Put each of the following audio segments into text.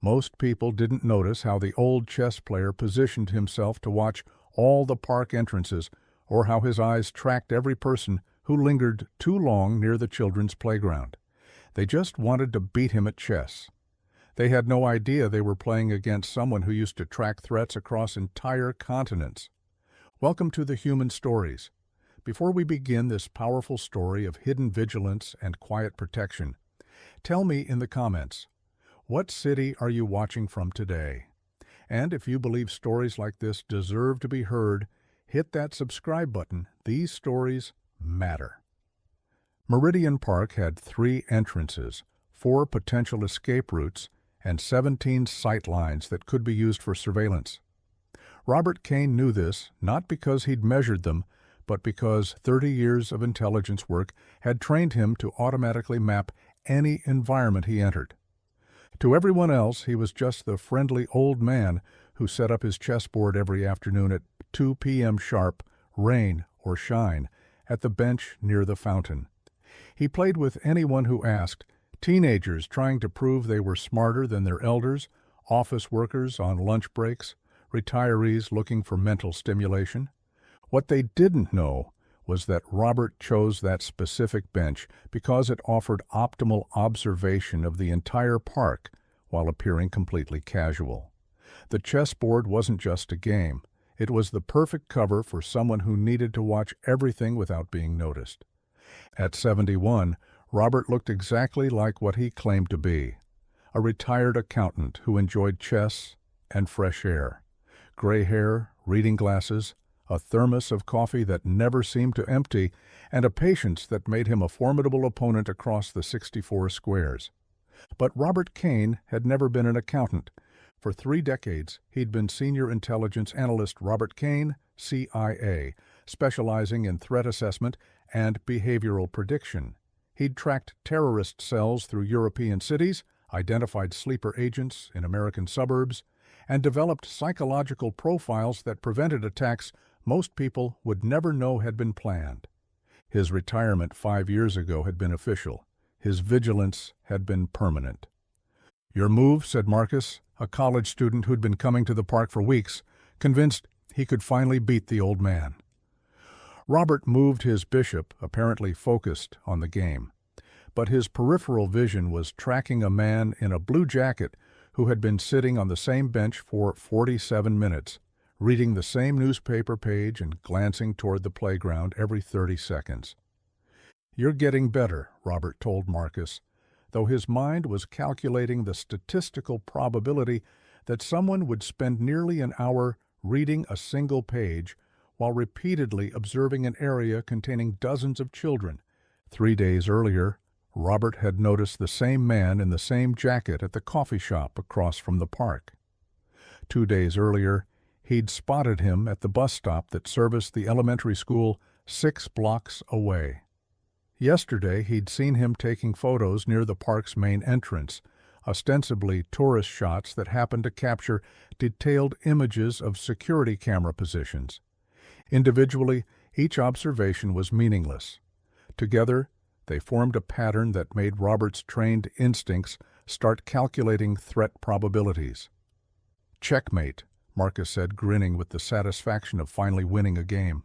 Most people didn't notice how the old chess player positioned himself to watch all the park entrances, or how his eyes tracked every person who lingered too long near the children's playground. They just wanted to beat him at chess. They had no idea they were playing against someone who used to track threats across entire continents. Welcome to the Human Stories. Before we begin this powerful story of hidden vigilance and quiet protection, tell me in the comments, what city are you watching from today? And if you believe stories like this deserve to be heard, hit that subscribe button. These stories matter. Meridian Park had 3 entrances, 4 potential escape routes, and 17 sight lines that could be used for surveillance. Robert Kane knew this not because he'd measured them, but because 30 years of intelligence work had trained him to automatically map any environment he entered. To everyone else, he was just the friendly old man who set up his chessboard every afternoon at 2 p.m. sharp, rain or shine, at the bench near the fountain. He played with anyone who asked, teenagers trying to prove they were smarter than their elders, office workers on lunch breaks, retirees looking for mental stimulation. What they didn't know was that Robert chose that specific bench because it offered optimal observation of the entire park while appearing completely casual. The chessboard wasn't just a game. It was the perfect cover for someone who needed to watch everything without being noticed. At 71, Robert looked exactly like what he claimed to be, a retired accountant who enjoyed chess and fresh air. Gray hair, reading glasses, a thermos of coffee that never seemed to empty, and a patience that made him a formidable opponent across the 64 squares. But Robert Kane had never been an accountant. For 3 decades, he'd been Senior Intelligence Analyst Robert Kane, CIA, specializing in threat assessment and behavioral prediction. He'd tracked terrorist cells through European cities, identified sleeper agents in American suburbs, and developed psychological profiles that prevented attacks most people would never know had been planned. His retirement 5 years ago had been official. His vigilance had been permanent. "Your move," said Marcus, a college student who'd been coming to the park for weeks, convinced he could finally beat the old man. Robert moved his bishop, apparently focused on the game. But his peripheral vision was tracking a man in a blue jacket who had been sitting on the same bench for 47 minutes, reading the same newspaper page and glancing toward the playground every 30 seconds. "You're getting better," Robert told Marcus, though his mind was calculating the statistical probability that someone would spend nearly an hour reading a single page while repeatedly observing an area containing dozens of children. 3 days earlier, Robert had noticed the same man in the same jacket at the coffee shop across from the park. 2 days earlier, he'd spotted him at the bus stop that serviced the elementary school 6 blocks away. Yesterday, he'd seen him taking photos near the park's main entrance, ostensibly tourist shots that happened to capture detailed images of security camera positions. Individually, each observation was meaningless. Together, they formed a pattern that made Robert's trained instincts start calculating threat probabilities. "Checkmate," Marcus said, grinning with the satisfaction of finally winning a game.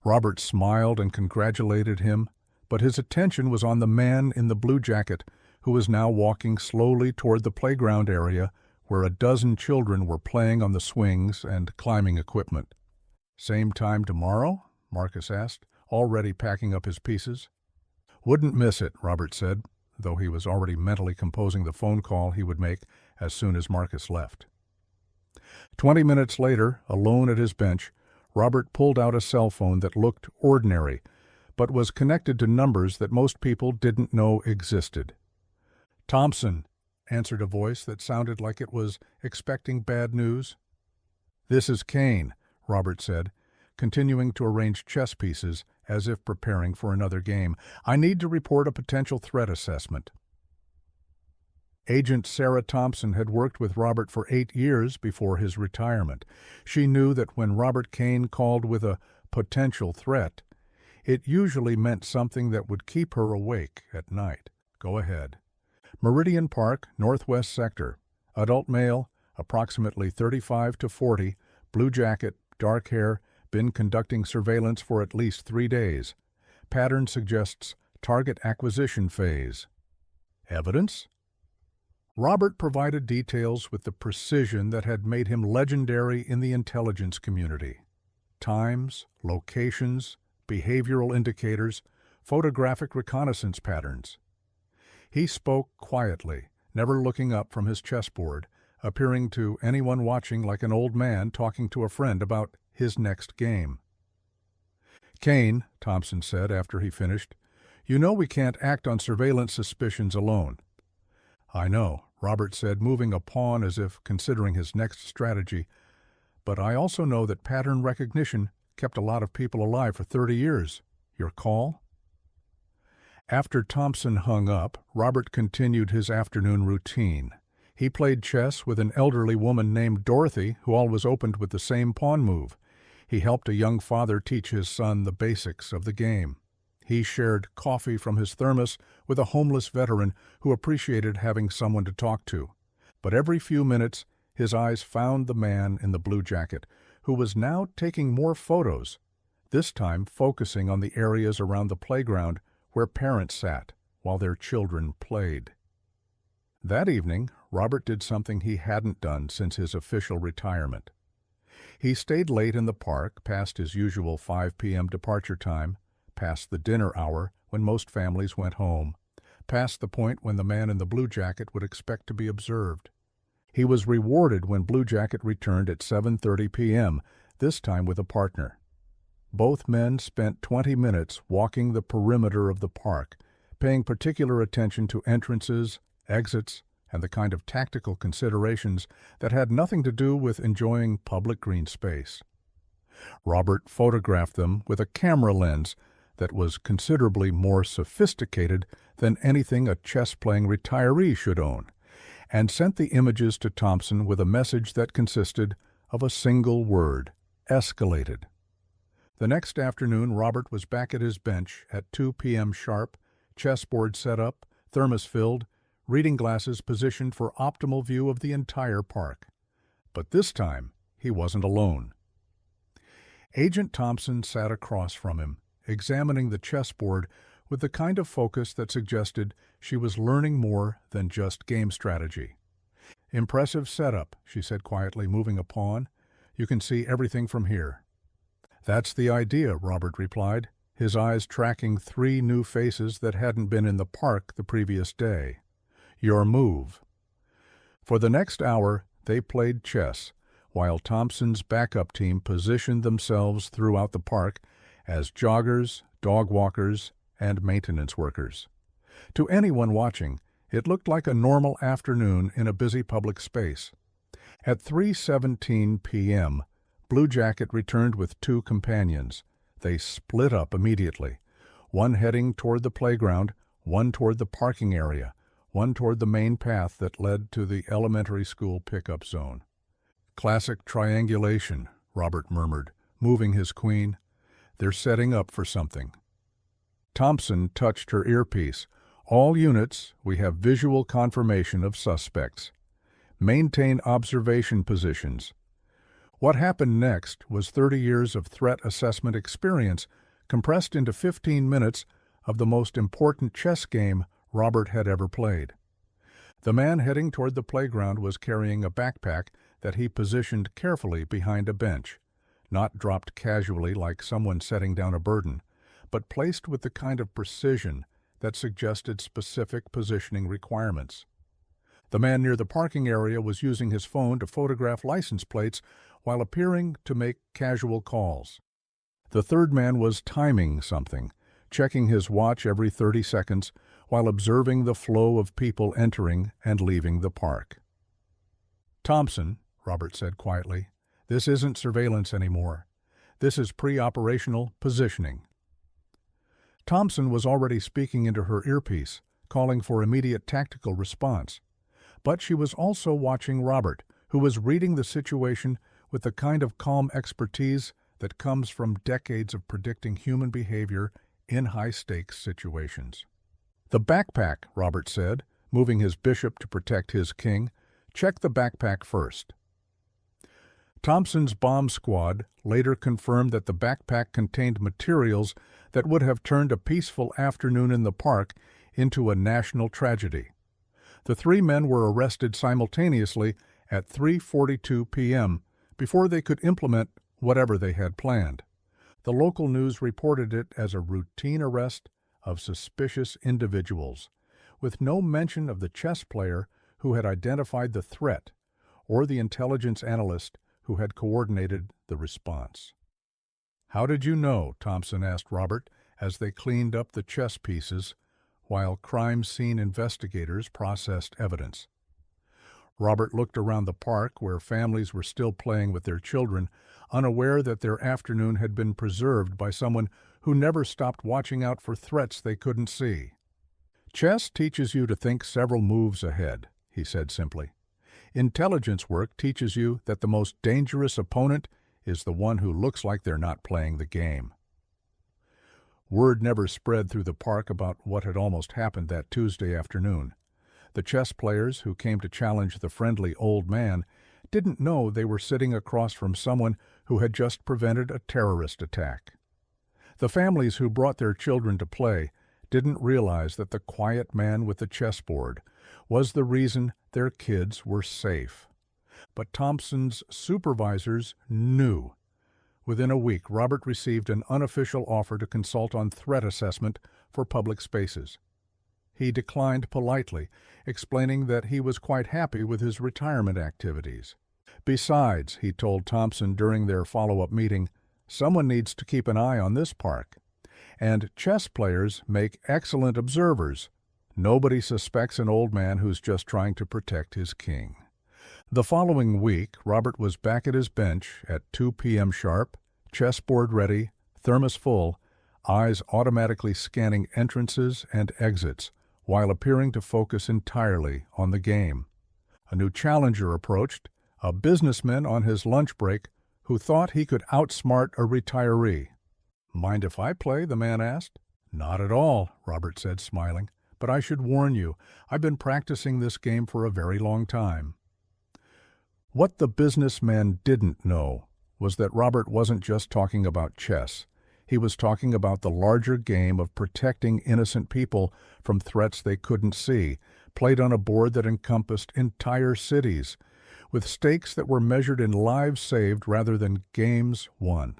Robert smiled and congratulated him, but his attention was on the man in the blue jacket who was now walking slowly toward the playground area where a dozen children were playing on the swings and climbing equipment. "Same time tomorrow?" Marcus asked, already packing up his pieces. "Wouldn't miss it," Robert said, though he was already mentally composing the phone call he would make as soon as Marcus left. 20 minutes later, alone at his bench, Robert pulled out a cell phone that looked ordinary, but was connected to numbers that most people didn't know existed. "Thompson," answered a voice that sounded like it was expecting bad news. "This is Kane," Robert said, continuing to arrange chess pieces as if preparing for another game. "I need to report a potential threat assessment." Agent Sarah Thompson had worked with Robert for 8 years before his retirement. She knew that when Robert Kane called with a potential threat, it usually meant something that would keep her awake at night. "Go ahead." "Meridian Park, Northwest Sector. Adult male, approximately 35 to 40, blue jacket, dark hair, been conducting surveillance for at least 3 days. Pattern suggests target acquisition phase. Evidence? Robert provided details with the precision that had made him legendary in the intelligence community. Times, locations, behavioral indicators, photographic reconnaissance patterns. He spoke quietly, never looking up from his chessboard, appearing to anyone watching like an old man talking to a friend about his next game. "Kane," Thompson said after he finished, "you know we can't act on surveillance suspicions alone." "I know," Robert said, moving a pawn as if considering his next strategy, "but I also know that pattern recognition kept a lot of people alive for 30 years. Your call?" After Thompson hung up, Robert continued his afternoon routine. He played chess with an elderly woman named Dorothy, who always opened with the same pawn move. He helped a young father teach his son the basics of the game. He shared coffee from his thermos with a homeless veteran who appreciated having someone to talk to. But every few minutes, his eyes found the man in the blue jacket, who was now taking more photos, this time focusing on the areas around the playground where parents sat while their children played. That evening, Robert did something he hadn't done since his official retirement. He stayed late in the park past his usual 5 p.m. departure time, past the dinner hour when most families went home, past the point when the man in the blue jacket would expect to be observed. He was rewarded when Blue Jacket returned at 7:30 p.m., this time with a partner. Both men spent 20 minutes walking the perimeter of the park, paying particular attention to entrances, exits, and the kind of tactical considerations that had nothing to do with enjoying public green space. Robert photographed them with a camera lens that was considerably more sophisticated than anything a chess-playing retiree should own, and sent the images to Thompson with a message that consisted of a single word: escalated. The next afternoon, Robert was back at his bench at 2 p.m. sharp, chessboard set up, thermos filled, reading glasses positioned for optimal view of the entire park. But this time, he wasn't alone. Agent Thompson sat across from him, examining the chessboard with the kind of focus that suggested she was learning more than just game strategy. "Impressive setup," she said quietly, moving a pawn. "You can see everything from here." "That's the idea," Robert replied, his eyes tracking 3 new faces that hadn't been in the park the previous day. "Your move." For the next hour, they played chess, while Thompson's backup team positioned themselves throughout the park as joggers, dog walkers, and maintenance workers. To anyone watching, it looked like a normal afternoon in a busy public space. At 3:17 p.m., Blue Jacket returned with 2 companions. They split up immediately, one heading toward the playground, one toward the parking area, one toward the main path that led to the elementary school pickup zone. "Classic triangulation," Robert murmured, moving his queen. "They're setting up for something." Thompson touched her earpiece. "All units, we have visual confirmation of suspects. Maintain observation positions." What happened next was 30 years of threat assessment experience compressed into 15 minutes of the most important chess game Robert had ever played. The man heading toward the playground was carrying a backpack that he positioned carefully behind a bench, not dropped casually like someone setting down a burden, but placed with the kind of precision that suggested specific positioning requirements. The man near the parking area was using his phone to photograph license plates while appearing to make casual calls. The third man was timing something, checking his watch every 30 seconds while observing the flow of people entering and leaving the park. "Thompson," Robert said quietly, "this isn't surveillance anymore. This is pre-operational positioning." Thompson was already speaking into her earpiece, calling for immediate tactical response. But she was also watching Robert, who was reading the situation with the kind of calm expertise that comes from decades of predicting human behavior in high-stakes situations. "The backpack," Robert said, moving his bishop to protect his king, Check the backpack first. Thompson's bomb squad later confirmed that the backpack contained materials that would have turned a peaceful afternoon in the park into a national tragedy. The three men were arrested simultaneously at 3:42 p.m. before they could implement whatever they had planned. The local news reported it as a routine arrest of suspicious individuals, with no mention of the chess player who had identified the threat or the intelligence analyst who had coordinated the response. "How did you know?" Thompson asked Robert as they cleaned up the chess pieces while crime scene investigators processed evidence. Robert looked around the park where families were still playing with their children, unaware that their afternoon had been preserved by someone who never stopped watching out for threats they couldn't see. "Chess teaches you to think several moves ahead," he said simply. "Intelligence work teaches you that the most dangerous opponent is the one who looks like they're not playing the game." Word never spread through the park about what had almost happened that Tuesday afternoon. The chess players who came to challenge the friendly old man didn't know they were sitting across from someone who had just prevented a terrorist attack. The families who brought their children to play didn't realize that the quiet man with the chessboard was the reason their kids were safe. But Thompson's supervisors knew. Within a week, Robert received an unofficial offer to consult on threat assessment for public spaces. He declined politely, explaining that he was quite happy with his retirement activities. Besides, he told Thompson during their follow-up meeting, someone needs to keep an eye on this park. And chess players make excellent observers. Nobody suspects an old man who's just trying to protect his king. The following week, Robert was back at his bench at 2 p.m. sharp, chessboard ready, thermos full, eyes automatically scanning entrances and exits, while appearing to focus entirely on the game. A new challenger approached, a businessman on his lunch break who thought he could outsmart a retiree. "Mind if I play?" the man asked. "Not at all," Robert said, smiling. "But I should warn you, I've been practicing this game for a very long time." What the businessman didn't know was that Robert wasn't just talking about chess. He was talking about the larger game of protecting innocent people from threats they couldn't see, played on a board that encompassed entire cities, with stakes that were measured in lives saved rather than games won.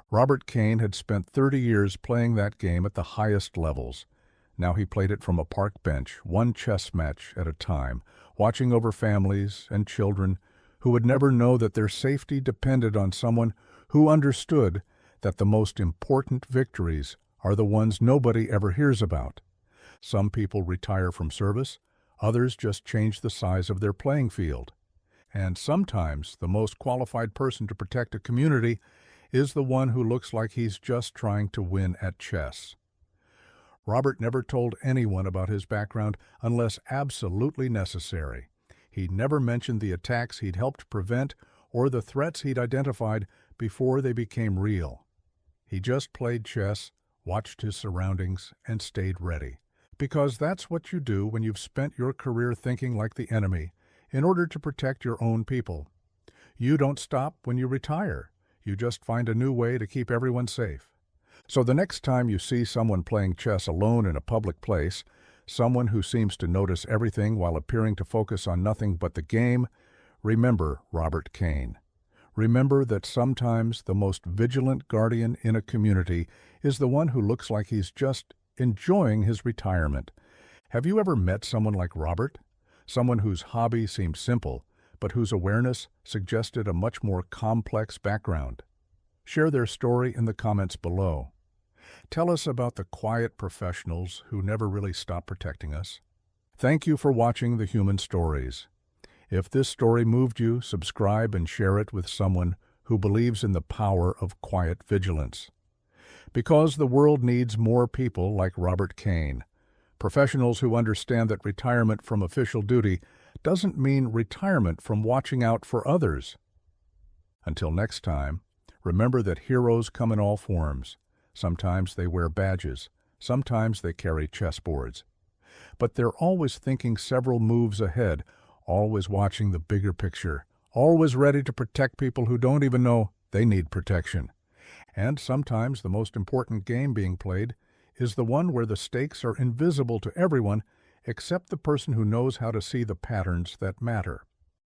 Robert Kane had spent 30 years playing that game at the highest levels. Now he played it from a park bench, one chess match at a time, watching over families and children who would never know that their safety depended on someone who understood that the most important victories are the ones nobody ever hears about. Some people retire from service, others just change the size of their playing field. And sometimes the most qualified person to protect a community is the one who looks like he's just trying to win at chess. Robert never told anyone about his background unless absolutely necessary. He never mentioned the attacks he'd helped prevent or the threats he'd identified before they became real. He just played chess, watched his surroundings, and stayed ready. Because that's what you do when you've spent your career thinking like the enemy, in order to protect your own people. You don't stop when you retire. You just find a new way to keep everyone safe. So the next time you see someone playing chess alone in a public place, someone who seems to notice everything while appearing to focus on nothing but the game, remember Robert Kane. Remember that sometimes the most vigilant guardian in a community is the one who looks like he's just enjoying his retirement. Have you ever met someone like Robert? Someone whose hobby seemed simple, but whose awareness suggested a much more complex background? Share their story in the comments below. Tell us about the quiet professionals who never really stop protecting us. Thank you for watching The Human Stories. If this story moved you, subscribe and share it with someone who believes in the power of quiet vigilance. Because the world needs more people like Robert Kane, professionals who understand that retirement from official duty doesn't mean retirement from watching out for others. Until next time, remember that heroes come in all forms. Sometimes they wear badges, sometimes they carry chessboards. But they're always thinking several moves ahead, always watching the bigger picture, always ready to protect people who don't even know they need protection. And sometimes the most important game being played is the one where the stakes are invisible to everyone except the person who knows how to see the patterns that matter.